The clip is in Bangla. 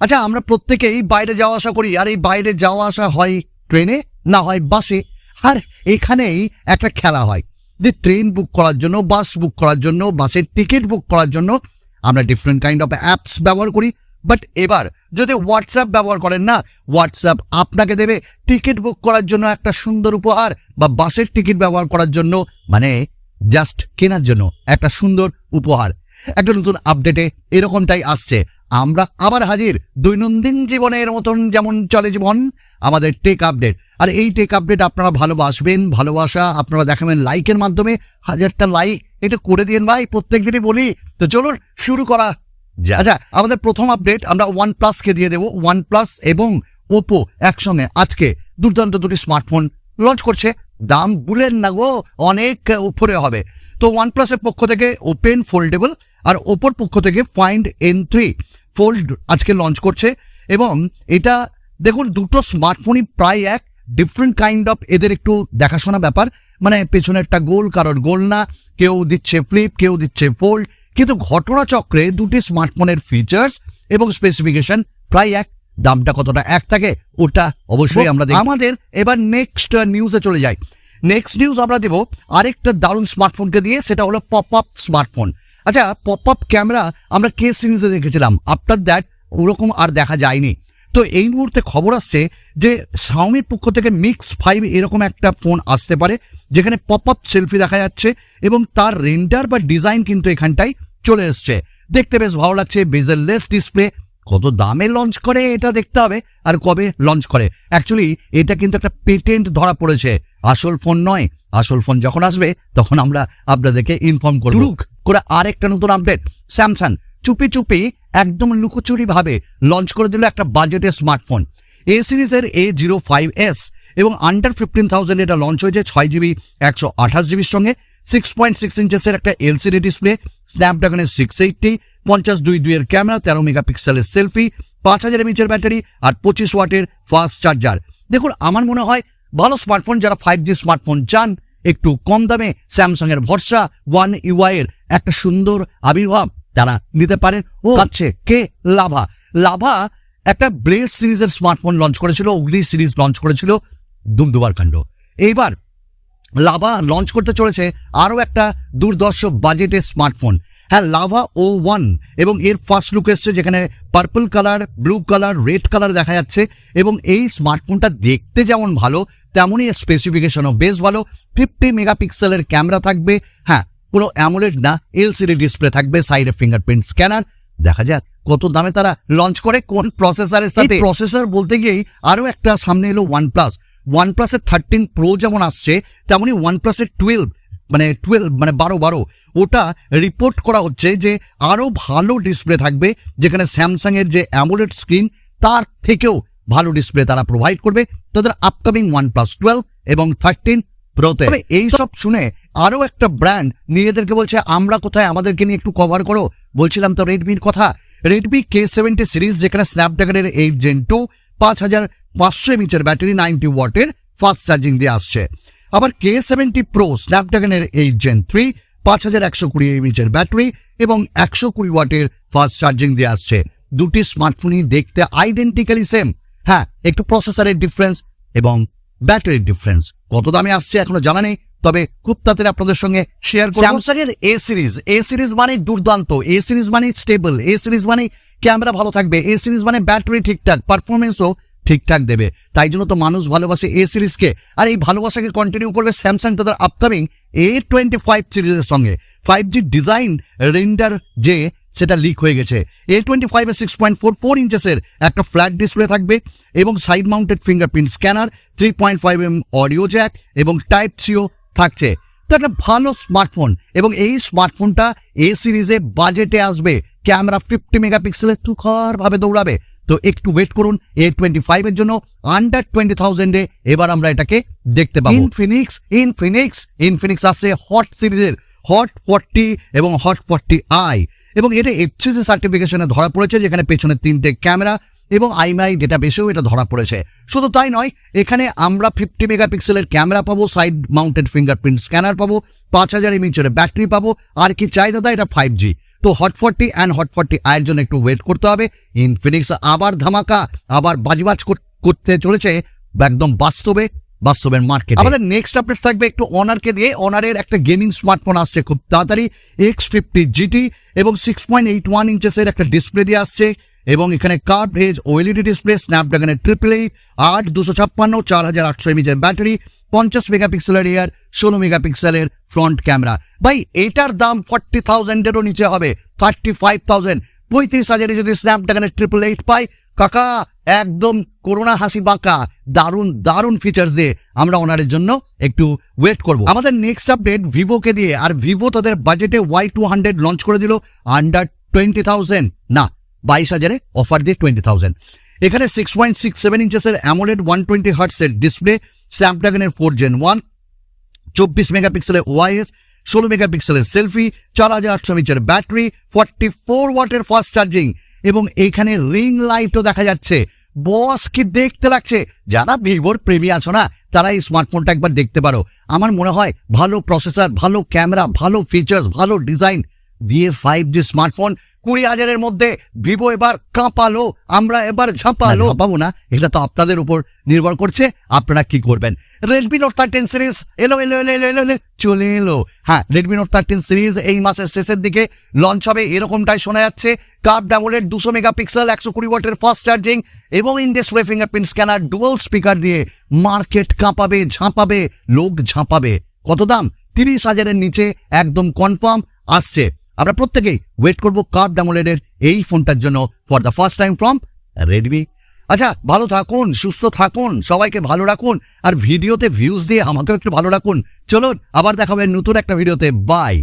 আচ্ছা, আমরা প্রত্যেকেই বাইরে যাওয়া আসা করি, আর এই বাইরে যাওয়া আসা হয় ট্রেনে, না হয় বাসে। আর এখানেই একটা খেলা হয় যে ট্রেন বুক করার জন্য, বাস বুক করার জন্য, বাসের টিকিট বুক করার জন্য আমরা ডিফারেন্ট কাইন্ড অফ অ্যাপস ব্যবহার করি। বাট এবার যদি হোয়াটসঅ্যাপ ব্যবহার করেন না, হোয়াটসঅ্যাপ আপনাকে দেবে টিকিট বুক করার জন্য একটা সুন্দর উপহার, বা বাসের টিকিট ব্যবহার করার জন্য মানে জাস্ট কেনার জন্য একটা সুন্দর উপহার। একটা নতুন আপডেটে এরকমটাই আসছে। আমরা আবার হাজির দৈনন্দিন জীবনের মতন যেমন চলে জীবন, আমাদের টেক আপডেট। আর এই টেক আপডেট আপনারা ভালোবাসবেন, ভালোবাসা আপনারা দেখাবেন লাইকের মাধ্যমে। 1000টা লাইক এটা করে দিন ভাই, প্রত্যেক দিনই বলি। তো চলুন শুরু করা। আচ্ছা, আমাদের প্রথম আপডেট আমরা OnePlus-কে দিয়ে দেবো। OnePlus এবং ওপো একসঙ্গে আজকে দুর্দান্ত দুটি স্মার্টফোন লঞ্চ করছে। দাম বলেন না গো, অনেক উপরে হবে। তো OnePlus-এর পক্ষ থেকে ওপেন ফোল্ডেবল, আর ওপোর পক্ষ থেকে ফাইন্ড N3 ফোল্ড আজকে লঞ্চ করছে। এবং এটা দেখুন, দুটো স্মার্টফোনই প্রায় এক, ডিফারেন্ট কাইন্ড অফ এদের একটু দেখাশোনা ব্যাপার। মানে পেছনে একটা গোল, কারোর গোল না, কেউ দিচ্ছে ফ্লিপ, কেউ দিচ্ছে ফোল্ড, কিন্তু ঘটনাচক্রে দুটি স্মার্টফোনের ফিচার্স এবং স্পেসিফিকেশন প্রায় এক। দামটা কতটা এক থাকে ওটা অবশ্যই আমরা দেখব। আমাদের এবার নেক্সট নিউজে চলে যাই। নেক্সট নিউজ আমরা দেব আরেকটা দারুণ স্মার্টফোনকে দিয়ে, সেটা হলো পপ আপ স্মার্টফোন। আচ্ছা, পপ আপ ক্যামেরা আমরা কে সিরিজে দেখেছিলাম, আফটার দ্যাট ওরকম আর দেখা যায়নি। তো এই মুহূর্তে খবর আসছে যে শাওমির পক্ষ থেকে মিক্স 5 এরকম একটা ফোন আসতে পারে, যেখানে পপ আপ সেলফি দেখা যাচ্ছে এবং তার রেন্ডার বা ডিজাইন কিন্তু এখানটাই চলে এসছে। দেখতে বেশ ভালো লাগছে। Bezel-less display. কত দামে লঞ্চ করে এটা দেখতে হবে, আর কবে লঞ্চ করে। অ্যাকচুয়ালি এটা কিন্তু একটা পেটেন্ট ধরা পড়েছে, আসল ফোন নয়। আসল ফোন যখন আসবে তখন আমরা আপনাদেরকে ইনফর্ম করব। করে আরেকটা নতুন আপডেট, স্যামসাং চুপি চুপি একদম লুকোচুরি ভাবে লঞ্চ করে দিল একটা বাজেটের স্মার্টফোন। এ সিরিজের A05s এবং আন্ডার 15,000 এটা লঞ্চ হয়েছে। 6GB 128GBর সঙ্গে 6.6 ইঞ্চেসের একটা এলসিডি ডিসপ্লে, স্ন্যাপড্রাগনের 680, 50-2.2 ক্যামেরা, 13 মেগাপিক্সেলের সেলফি, 5000 mAh ব্যাটারি আর 25 ওয়াটের ফাস্ট চার্জার। দেখুন, আমার মনে হয় ভালো স্মার্টফোন, যারা 5G স্মার্টফোন চান একটু কম দামে, স্যামসাং এর ভরসা, One UI এর একটা সুন্দর আবির্ভাব, তারা নিতে পারেন। ও আছে কে লাভা। লাভা একটা ব্লেজ সিরিজের স্মার্টফোন লঞ্চ করেছিল, অগ্নি সিরিজ লঞ্চ করেছিল, দুমদুবার কাণ্ড। এইবার লাভা লঞ্চ করতে চলেছে আরও একটা দুর্ধর্ষ বাজেটের স্মার্টফোন। হ্যাঁ, লাভা O1 এবং এর ফার্স্ট লুক এসছে, যেখানে purple colour, blue colour, red colour দেখা যাচ্ছে। এবং এই স্মার্টফোনটা দেখতে যেমন ভালো, তেমনই এর স্পেসিফিকেশনও বেশ ভালো। 50 মেগাপিক্সেলের ক্যামেরা থাকবে। হ্যাঁ, কোনো অ্যামোলেড না, এলসিডি ডিসপ্লে থাকবে, সাইডে ফিঙ্গারপ্রিন্ট স্ক্যানার। দেখা যাক কত দামে তারা লঞ্চ করে, কোন প্রসেসরের সাথে। প্রসেসর বলতে গিয়েই আরও একটা সামনে এলো OnePlus-এর 13 Pro যেমন আসছে, তেমনই OnePlus-এর 12 মানে 12 ওটা রিপোর্ট করা হচ্ছে যে আরও ভালো ডিসপ্লে থাকবে, যেখানে স্যামসাংয়ের যে অ্যামোলেড স্ক্রিন তার থেকেও ভালো ডিসপ্লে তারা প্রোভাইড করবে তাদের আপকামিং OnePlus 12 এবং 13 Pro-তে। এই সব শুনে আরও একটা ব্র্যান্ড নিজেদেরকে বলছে আমরা কোথায়, আমাদেরকে নিয়ে একটু কভার করো। বলছিলাম তো রেডমির কথা। রেডমি K70 সিরিজ, যেখানে স্ন্যাপড্রাগনের 8 Gen 2, 5500 mAh ব্যাটারি, 90 ওয়াটের ফাস্ট চার্জিং দিয়ে আসছে। আবার K70 Pro স্ন্যাপড্রাগনের 8 Gen 3, 5120 mAh battery এবং 120 ওয়াটের ফাস্ট চার্জিং দিয়ে আসছে। দুটি স্মার্টফোনই দেখতে আইডেন্টিক্যালি সেম। হ্যাঁ, একটু প্রসেসরের ডিফারেন্স এবং ব্যাটারির ডিফারেন্স। কত দামে আসছে এখনো জানা নেই, তবে খুব তাড়াতাড়ি আপনাদের সঙ্গে শেয়ার করব। স্যামসাংয়ের এ সিরিজ মানে দুর্দান্ত, এ সিরিজ মানে স্টেবল, এ সিরিজ মানে ক্যামেরা ভালো থাকবে, এ সিরিজ মানে ব্যাটারি ঠিকঠাক, পারফরমেন্সও ঠিকঠাক দেবে। তাই জন্য তো মানুষ ভালোবাসে এ সিরিজকে, আর এই ভালোবাসাকে কন্টিনিউ করবে স্যামসাং তাদের আপকামিং A25 সিরিজের সঙ্গে। 5G ডিজাইন রেন্ডার যে সেটা লিক হয়ে গেছে। A25 এর 6.44 ইঞ্চেসের একটা ফ্ল্যাট ডিসপ্লে থাকবে এবং side mounted fingerprint scanner, 3.5mm audio Jack এবং Type-Cও থাকছে। তো একটা ভালো স্মার্টফোন, এবং এই স্মার্টফোনটা এ সিরিজে বাজেটে আসবে। ক্যামেরা 50 মেগাপিক্সেলের তুখর ভাবে দৌড়াবে। তো একটু ওয়েট করুন A25 এর জন্য। আন্ডার 20,000-এ এবার আমরা এটাকে দেখতে পাবো। ইনফিনিক্স আসছে হট সিরিজের হট 40 এবং হট 40i, এবং এটা FCC সার্টিফিকেশনে ধরা পড়েছে, যেখানে পেছনে 3টে ক্যামেরা এবং IMEI ডেটাবেসেও এটা ধরা পড়েছে। শুধু তাই নয়, এখানে আমরা 50 মেগাপিক্সেলের ক্যামেরা পাবো, সাইড মাউন্টেড ফিঙ্গারপ্রিন্ট স্ক্যানার পাবো, 5000 mAh ব্যাটারি পাবো। আর কি চাই দাদা, এটা 5G। তো হট 40 অ্যান্ড হট 40 আয়ের জন্য একটু ওয়েট করতে হবে। ইনফিনিক্স আবার ধামাকা, আবার বাজিবাজ করতে চলেছে একদম বাস্তবের মার্কেট। আমাদের নেক্সট আপডেট থাকবে একটু অনারকে দিয়ে। অনারের একটা গেমিং স্মার্টফোন আসছে খুব তাড়াতাড়ি, X50 GT, এবং 6.81 ইঞ্চেসের একটা ডিসপ্লে দিয়ে আসছে, এবং এখানে কার্ভ এজ ওএলইডি ডিসপ্লে, স্ন্যাপড্রাগনের 888, 256, 4800 mAh ব্যাটারি, 50 মেগাপিক্সেলের রিয়ার, 16 মেগাপিক্সেলের ফ্রন্ট ক্যামেরা। ভাই এটার দাম 40,000-এরও নিচে হবে, 35,000। 35,000-এ যদি স্ন্যাপড্রাগনের 888 পাই, কাকা একদম করোনা হাসি বাঁকা দারুণ ফিচার্স দিয়ে আমরা ওনারের জন্য একটু ওয়েট করব। আমাদের নেক্সট আপডেট ভিভোকে দিয়ে। আর ভিভো তাদের বাজেটে Y200 লঞ্চ করে দিল আন্ডার 20,000, না 22,000-এ অফার দিয়ে 20,000। এখানে 6.67 ইঞ্চেসের অ্যামোলেড 120 হার্টসের ডিসপ্লে, স্ন্যাপড্রাগনের 4 Gen 1, 24 মেগাপিক্সেলের ওআইএস, 16 মেগাপিক্সেলের সেলফি, 4800 mAh ব্যাটারি, 44 ওয়াটের ফাস্ট চার্জিং, এবং এইখানে রিং লাইটও দেখা যাচ্ছে। বস কি দেখতে লাগছে! যারা ভিভোর প্রেমী আছো না, তারা এই স্মার্টফোনটা একবার দেখতে পারো। আমার মনে হয় ভালো প্রসেসর, ভালো ক্যামেরা, ভালো ফিচার্স, ভালো ডিজাইন দিয়ে 5G স্মার্টফোন 20,000-এর মধ্যে ভিভো এবার কাঁপালো, আমরা এবার ঝাঁপালো। পাবো না, এটা তো আপনাদের উপর নির্ভর করছে, আপনারা কি করবেন। Redmi Note 13 সিরিজ এলো চলে এলো। হ্যাঁ, Redmi Note 13 সিরিজ এই মাসের শেষের দিকে লঞ্চ হবে এরকমটাই শোনা যাচ্ছে। কার্ভ AMOLED 200 মেগাপিক্সেল, 120 ওয়াটের ফাস্ট চার্জিং, এবং in display fingerprint scanner, dual speaker দিয়ে মার্কেট কাঁপাবে, ঝাঁপাবে, লোক ঝাঁপাবে। কত দাম? 30,000-এর নিচে একদম কনফার্ম আসছে। আমরা প্রত্যেকেই ওয়েট করবো কার্ভ AMOLED-এর এই ফোনটার জন্য for the first time from Redmi. আচ্ছা, ভালো থাকুন, সুস্থ থাকুন, সবাইকে ভালো রাখুন, আর ভিডিওতে ভিউজ দিয়ে আমাকেও একটু ভালো রাখুন। চলুন আবার দেখা হবে নতুন একটা ভিডিওতে। বাই।